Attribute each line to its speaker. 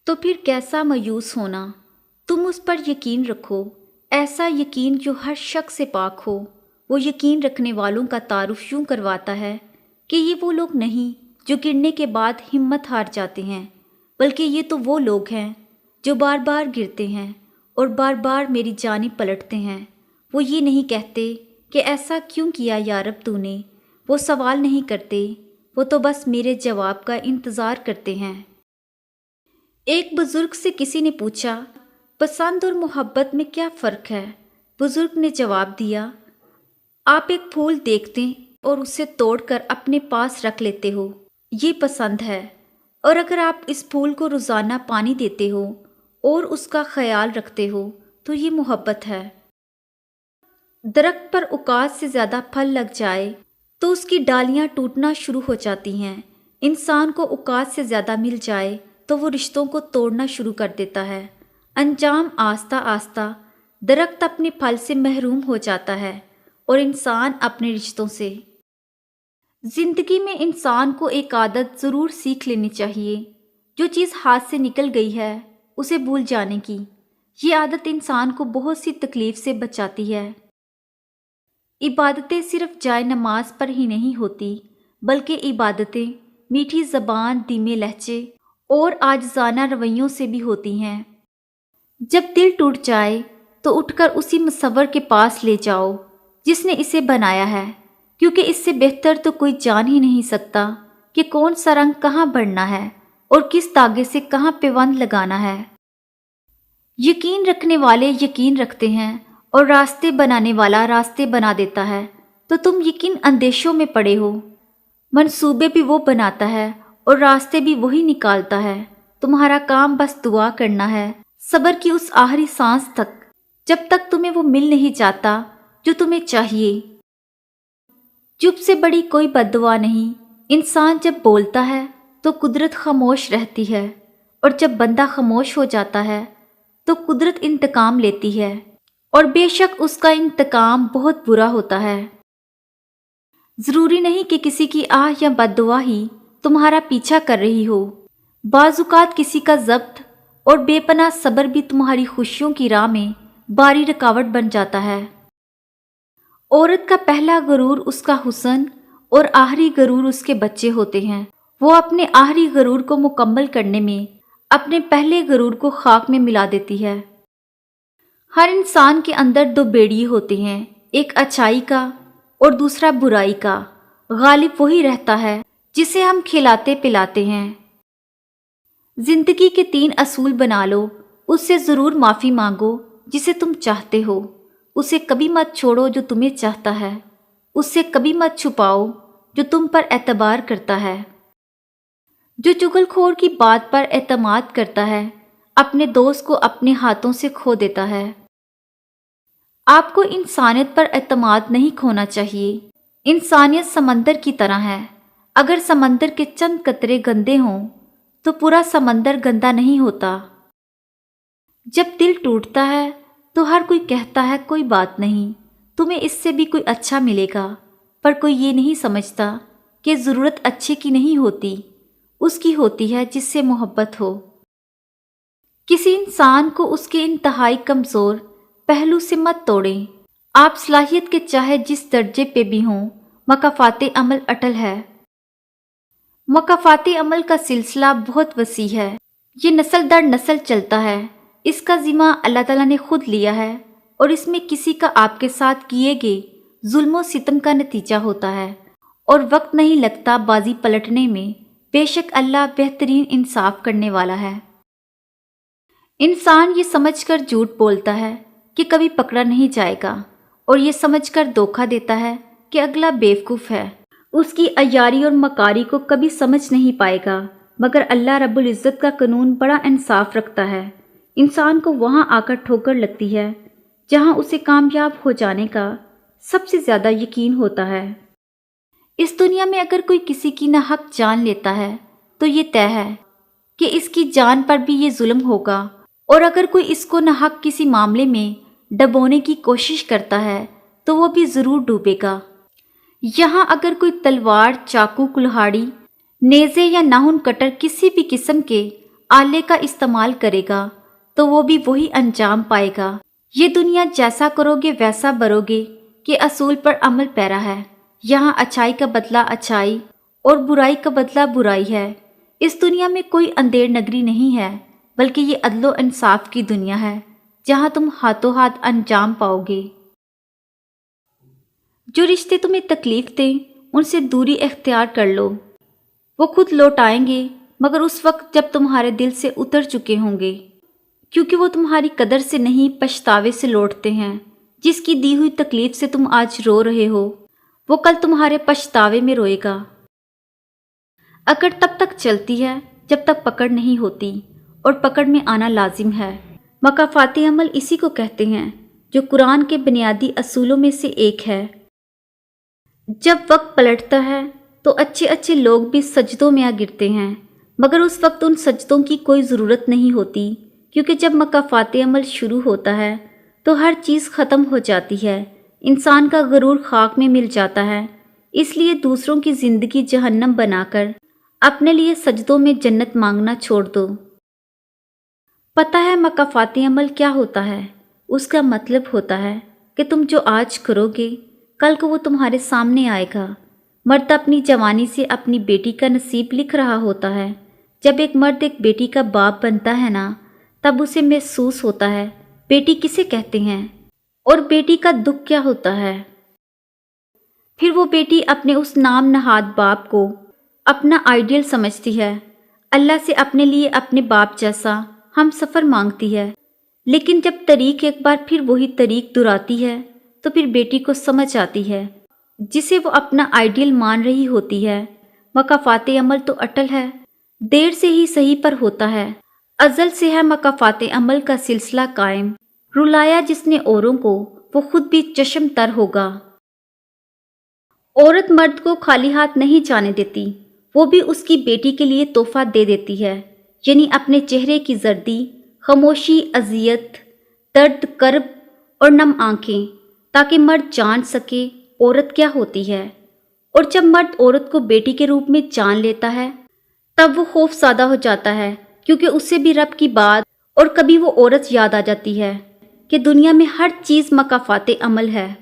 Speaker 1: तो फिर कैसा मायूस होना। तुम उस पर यकीन रखो, ऐसा यकीन जो हर शक से पाक हो। वो यकीन रखने वालों का तारुफ यूं करवाता है कि ये वो लोग नहीं जो गिरने के बाद हिम्मत हार जाते हैं, बल्कि ये तो वो लोग हैं जो बार बार गिरते हैं और बार बार मेरी जानिब पलटते हैं। वो ये नहीं कहते कि ऐसा क्यों किया या रब तूने। वो सवाल नहीं करते, वो तो बस मेरे जवाब का इंतज़ार करते हैं। एक बुज़ुर्ग से किसी ने पूछा, पसंद और मोहब्बत में क्या फ़र्क है? बुज़ुर्ग ने जवाब दिया, आप एक फूल देखते और उसे तोड़कर अपने पास रख लेते हो, ये पसंद है। और अगर आप इस फूल को रोज़ाना पानी देते हो और उसका ख्याल रखते हो तो ये मोहब्बत है। दरख्त पर औकात से ज़्यादा फल लग जाए तो उसकी डालियाँ टूटना शुरू हो जाती हैं। इंसान को औकात से ज़्यादा मिल जाए तो वो रिश्तों को तोड़ना शुरू कर देता है। अंजाम आस्ता आस्ता दरख्त अपने फल से महरूम हो जाता है और इंसान अपने रिश्तों से। ज़िंदगी में इंसान को एक आदत ज़रूर सीख लेनी चाहिए। जो चीज़ हाथ से निकल गई है उसे भूल जाने की। ये आदत इंसान को बहुत सी तकलीफ़ से बचाती है। इबादतें सिर्फ जाए नमाज पर ही नहीं होती, बल्कि इबादतें मीठी ज़बान, धीमे लहजे और आजिज़ाना रवैयों से भी होती हैं। जब दिल टूट जाए तो उठकर उसी मुसव्वर के पास ले जाओ जिसने इसे बनाया है, क्योंकि इससे बेहतर तो कोई जान ही नहीं सकता कि कौन सा रंग कहाँ भरना है और किस धागे से कहाँ पैबंद लगाना है। यकीन रखने वाले यकीन रखते हैं और रास्ते बनाने वाला रास्ते बना देता है। तो तुम यकीन अंदेशों में पड़े हो। मंसूबे भी वो बनाता है और रास्ते भी वही निकालता है। तुम्हारा काम बस दुआ करना है, सब्र की उस आखिरी सांस तक, जब तक तुम्हें वो मिल नहीं जाता जो तुम्हें चाहिए। चुप से बड़ी कोई बद्दुआ नहीं। इंसान जब बोलता है तो कुदरत खामोश रहती है, और जब बंदा खामोश हो जाता है तो कुदरत इंतकाम लेती है, और बेशक उसका इंतकाम बहुत बुरा होता है। ज़रूरी नहीं कि किसी की आह या बद्दुआ ही तुम्हारा पीछा कर रही हो। बाज़ुकात किसी का ज़ब्त और बेपनाह सब्र भी तुम्हारी खुशियों की राह में भारी रुकावट बन जाता है। औरत का पहला गरूर उसका हुस्न और आखिरी गरूर उसके बच्चे होते हैं। वो अपने आखिरी गरूर को मुकम्मल करने में अपने पहले गरूर को खाक में मिला देती है। हर इंसान के अंदर दो बेड़िए होते हैं, एक अच्छाई का और दूसरा बुराई का। गालिब वही रहता है जिसे हम खिलाते पिलाते हैं। जिंदगी के 3 असूल बना लो। उससे ज़रूर माफ़ी मांगो जिसे तुम चाहते हो। उसे कभी मत छोड़ो जो तुम्हें चाहता है। उससे कभी मत छुपाओ जो तुम पर एतबार करता है। जो चुगलखोर की बात पर एतमाद करता है अपने दोस्त को अपने हाथों से खो देता है। आपको इंसानियत पर एतमाद नहीं खोना चाहिए। इंसानियत समंदर की तरह है। अगर समंदर के चंद कतरे गंदे हों तो पूरा समंदर गंदा नहीं होता। जब दिल टूटता है तो हर कोई कहता है कोई बात नहीं, तुम्हें इससे भी कोई अच्छा मिलेगा, पर कोई ये नहीं समझता कि ज़रूरत अच्छे की नहीं होती, उसकी होती है जिससे मोहब्बत हो। किसी इंसान को उसके इंतहाई कमज़ोर पहलू से मत तोड़ें। आप सलाहियत के चाहे जिस दर्जे पे भी हों, मकाफ़ाते अमल अटल है। मकाफ़ाते अमल का सिलसिला बहुत वसी है। ये नस्ल दर नस्ल चलता है। इसका ज़िम्मा अल्लाह ताला ने खुद लिया है, और इसमें किसी का आपके साथ किए गए जुल्म सितम का नतीजा होता है, और वक्त नहीं लगता बाजी पलटने में। बेशक अल्लाह बेहतरीन इंसाफ करने वाला है। इंसान ये समझकर झूठ बोलता है कि कभी पकड़ा नहीं जाएगा, और ये समझकर धोखा देता है कि अगला बेवकूफ़ है, उसकी अयारी और मकारी को कभी समझ नहीं पाएगा। मगर अल्लाह रब्बुल इज़्ज़त का कानून बड़ा इंसाफ रखता है। इंसान को वहाँ आकर ठोकर लगती है जहाँ उसे कामयाब हो जाने का सबसे ज़्यादा यकीन होता है। इस दुनिया में अगर कोई किसी की नाहक जान लेता है तो ये तय है कि इसकी जान पर भी ये जुल्म होगा, और अगर कोई इसको नाहक किसी मामले में डबोने की कोशिश करता है तो वो भी ज़रूर डूबेगा। यहाँ अगर कोई तलवार, चाकू, कुल्हाड़ी, नेज़े या नाखून कटर किसी भी किस्म के آلے کا استعمال کرے گا تو وہ بھی وہی انجام پائے گا۔ یہ دنیا جیسا کرو گے ویسا بھرو گے کہ اصول پر عمل پیرا ہے۔ یہاں اچھائی کا بدلہ اچھائی اور برائی کا بدلہ برائی ہے۔ اس دنیا میں کوئی اندھیر نگری نہیں ہے، بلکہ یہ عدل و انصاف کی دنیا ہے جہاں تم ہاتھوں ہاتھ انجام پاؤ گے۔ جو رشتے تمہیں تکلیف دیں ان سے دوری اختیار کر لو، وہ خود لوٹ آئیں گے مگر اس وقت جب تمہارے دل سے اتر چکے ہوں گے، کیونکہ وہ تمہاری قدر سے نہیں پچھتاوے سے لوٹتے ہیں۔ جس کی دی ہوئی تکلیف سے تم آج رو رہے ہو وہ کل تمہارے پچھتاوے میں روئے گا۔ اکڑ تب تک چلتی ہے جب تک پکڑ نہیں ہوتی، اور پکڑ میں آنا لازم ہے۔ مکافات عمل اسی کو کہتے ہیں جو قرآن کے بنیادی اصولوں میں سے ایک ہے۔ جب وقت پلٹتا ہے تو اچھے اچھے لوگ بھی سجدوں میں آ گرتے ہیں، مگر اس وقت ان سجدوں کی کوئی ضرورت نہیں ہوتی، کیونکہ جب مکافات عمل شروع ہوتا ہے تو ہر چیز ختم ہو جاتی ہے، انسان کا غرور خاک میں مل جاتا ہے۔ اس لیے دوسروں کی زندگی جہنم بنا کر اپنے لیے سجدوں میں جنت مانگنا چھوڑ دو۔ پتہ ہے مکافات عمل کیا ہوتا ہے؟ اس کا مطلب ہوتا ہے کہ تم جو آج کرو گے کل کو وہ تمہارے سامنے آئے گا۔ مرد اپنی جوانی سے اپنی بیٹی کا نصیب لکھ رہا ہوتا ہے۔ جب ایک مرد ایک بیٹی کا باپ بنتا ہے نا، تب اسے محسوس ہوتا ہے بیٹی کسے کہتے ہیں اور بیٹی کا دکھ کیا ہوتا ہے۔ پھر وہ بیٹی اپنے اس نام نہاد باپ کو اپنا آئیڈیل سمجھتی ہے، اللہ سے اپنے لیے اپنے باپ جیسا ہم سفر مانگتی ہے۔ لیکن جب طریق ایک بار پھر وہی طریق دہراتی ہے تو پھر بیٹی کو سمجھ آتی ہے جسے وہ اپنا آئیڈیل مان رہی ہوتی ہے۔ مکافات عمل تو اٹل ہے، دیر سے ہی صحیح پر ہوتا ہے۔ ازل سے ہے مکافات عمل کا سلسلہ قائم، رلایا جس نے اوروں کو وہ خود بھی چشم تر ہوگا۔ عورت مرد کو خالی ہاتھ نہیں جانے دیتی، وہ بھی اس کی بیٹی کے لیے تحفہ دے دیتی ہے، یعنی اپنے چہرے کی زردی، خاموشی، اذیت، درد، کرب اور نم آنکھیں، تاکہ مرد جان سکے عورت کیا ہوتی ہے۔ اور جب مرد عورت کو بیٹی کے روپ میں جان لیتا ہے تب وہ خوف زدہ ہو جاتا ہے، کیونکہ اسے بھی رب کی بات اور کبھی وہ عورت یاد آ جاتی ہے کہ دنیا میں ہر چیز مکافات عمل ہے۔